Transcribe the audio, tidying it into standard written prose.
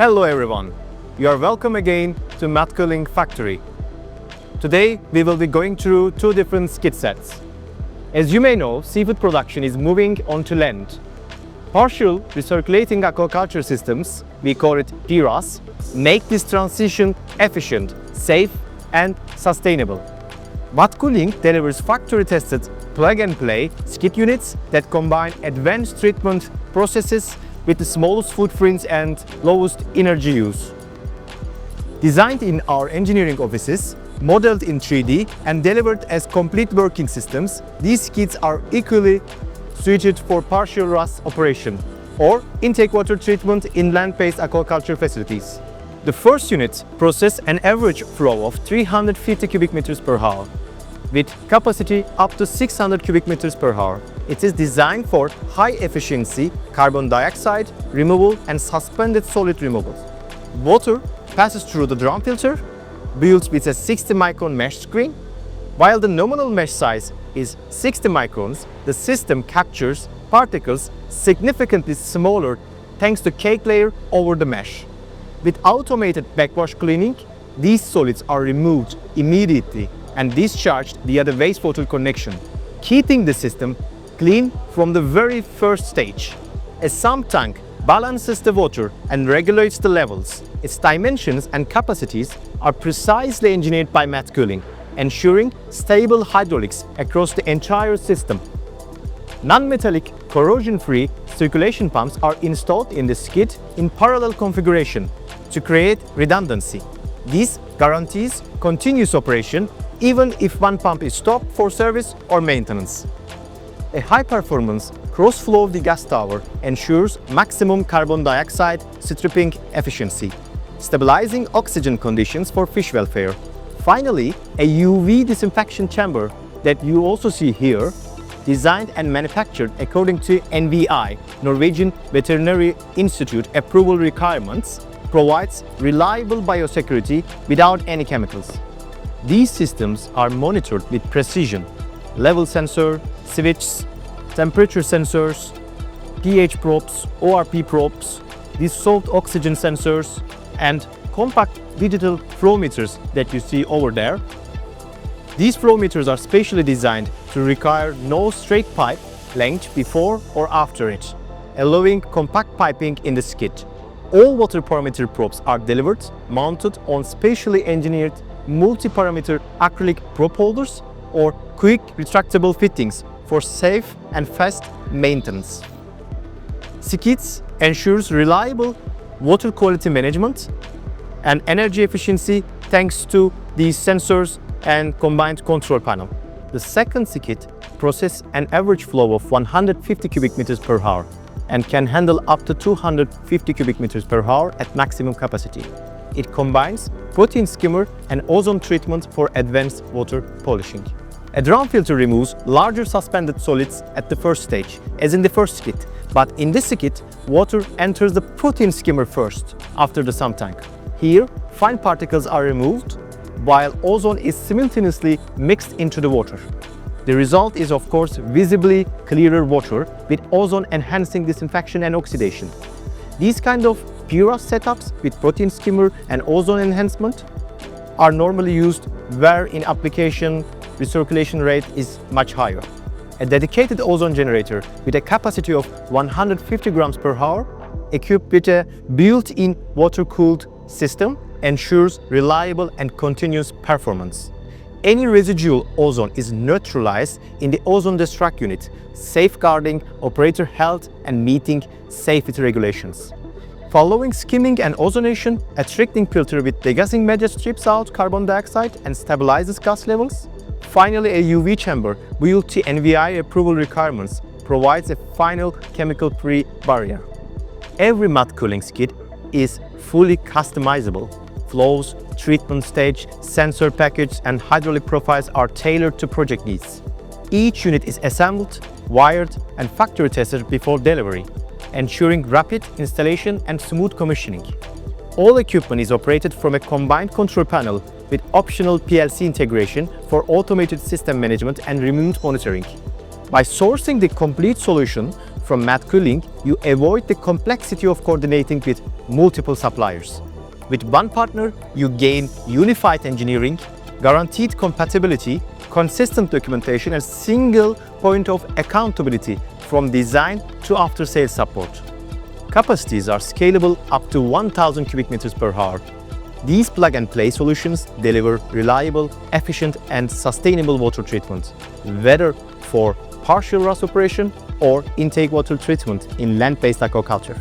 Hello everyone, you are welcome again to MAT-KULING factory. Today we will be going through two different skid sets. As you may know, seafood production is moving onto land. Partial recirculating aquaculture systems, we call it PRAS, make this transition efficient, safe and sustainable. MAT-KULING delivers factory-tested plug-and-play skid units that combine advanced treatment processes with the smallest footprints and lowest energy use. Designed in our engineering offices, modeled in 3D and delivered as complete working systems, these skids are equally suited for partial RAS operation or intake water treatment in land-based aquaculture facilities. The first unit processes an average flow of 350 cubic meters per hour, with capacity up to 600 cubic meters per hour. It is designed for high-efficiency carbon dioxide removal and suspended solid removal. Water passes through the drum filter, built with a 60 micron mesh screen. While the nominal mesh size is 60 microns, the system captures particles significantly smaller thanks to cake layer over the mesh. With automated backwash cleaning, these solids are removed immediately and discharged via the wastewater connection, keeping the system clean from the very first stage. A sump tank balances the water and regulates the levels. Its dimensions and capacities are precisely engineered by MAT-KULING, ensuring stable hydraulics across the entire system. Non-metallic, corrosion-free circulation pumps are installed in the skid in parallel configuration to create redundancy. This guarantees continuous operation even if one pump is stopped for service or maintenance. A high-performance cross-flow degas tower ensures maximum carbon dioxide stripping efficiency, stabilizing oxygen conditions for fish welfare. Finally, a UV disinfection chamber that you also see here, designed and manufactured according to NVI, Norwegian Veterinary Institute approval requirements, provides reliable biosecurity without any chemicals. These systems are monitored with precision: level sensor, switches, temperature sensors, pH probes, ORP probes, dissolved oxygen sensors, and compact digital flow meters that you see over there. These flow meters are specially designed to require no straight pipe length before or after it, allowing compact piping in the skid. All water parameter probes are delivered mounted on specially engineered multi-parameter acrylic probe holders or quick retractable fittings for safe and fast maintenance. Skids ensures reliable water quality management and energy efficiency thanks to these sensors and combined control panel. The second skid processes an average flow of 150 cubic meters per hour and can handle up to 250 cubic meters per hour at maximum capacity. It combines protein skimmer and ozone treatment for advanced water polishing. A drum filter removes larger suspended solids at the first stage, as in the first skid, but in this skid, water enters the protein skimmer first, after the sump tank. Here, fine particles are removed, while ozone is simultaneously mixed into the water. The result is, of course, visibly clearer water with ozone enhancing disinfection and oxidation. These kind of PRAS setups with protein skimmer and ozone enhancement are normally used where in application recirculation rate is much higher. A dedicated ozone generator with a capacity of 150 grams per hour, equipped with a built-in water-cooled system, ensures reliable and continuous performance. Any residual ozone is neutralized in the ozone destruct unit, safeguarding operator health and meeting safety regulations. Following skimming and ozonation, a trickling filter with degassing media strips out carbon dioxide and stabilizes gas levels. Finally, a UV chamber built to NVI approval requirements provides a final chemical-free barrier. Every MAT-KULING skid is fully customizable. Flows, treatment stage, sensor package, and hydraulic profiles are tailored to project needs. Each unit is assembled, wired, and factory tested before delivery, ensuring rapid installation and smooth commissioning. All equipment is operated from a combined control panel with optional PLC integration for automated system management and remote monitoring. By sourcing the complete solution from MAT-KULING, you avoid the complexity of coordinating with multiple suppliers. With one partner, you gain unified engineering, guaranteed compatibility, consistent documentation, and single point of accountability from design to after-sales support. Capacities are scalable up to 1,000 cubic meters per hour. These plug-and-play solutions deliver reliable, efficient, and sustainable water treatment, whether for partial RAS operation or intake water treatment in land-based aquaculture.